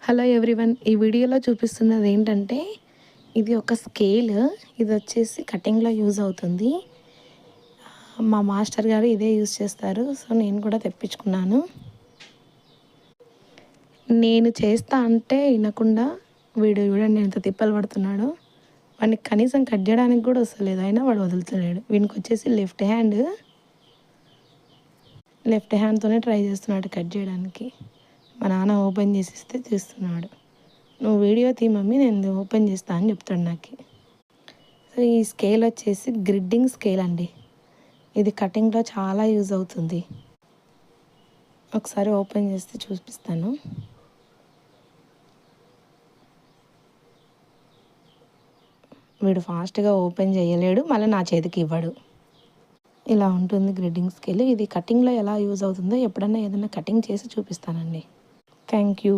Hello everyone, ఈ వీడియోలో చూపిస్తున్నది ఏంటంటే ఇది ఒక స్కేల్. ఇది వచ్చేసి కటింగ్లో యూజ్ అవుతుంది. మా మాస్టర్ గారు ఇదే యూజ్ చేస్తారు. సో నేను కూడా తెప్పించుకున్నాను. నేను చేస్తా అంటే వినకుండా వీడు చూడండి ఎంత తిప్పలు పడుతున్నాడో. వాడిని కనీసం కట్ చేయడానికి కూడా వస్తలేదు, అయినా వాడు వదులుతలేడు. వీనికి వచ్చేసి లెఫ్ట్ హ్యాండ్తోనే ట్రై చేస్తున్నాడు కట్ చేయడానికి. మా నాన్న ఓపెన్ చేసిస్తే తీస్తున్నాడు. నువ్వు వీడియో తీ మమ్మీ, నేను ఓపెన్ చేస్తా అని చెప్తాడు నాకు. సో ఈ స్కేల్ వచ్చేసి గ్రిడ్డింగ్ స్కేల్ అండి. ఇది కటింగ్లో చాలా యూజ్ అవుతుంది. ఒకసారి ఓపెన్ చేస్తే చూపిస్తాను. వీడు ఫాస్ట్గా ఓపెన్ చేయలేడు, మళ్ళీ నా చేతికి ఇవ్వడు. ఇలా ఉంటుంది గ్రిడ్డింగ్ స్కేల్. ఇది కటింగ్లో ఎలా యూజ్ అవుతుందో ఎప్పుడన్నా ఏదైనా కటింగ్ చేసి చూపిస్తానండి. Thank you.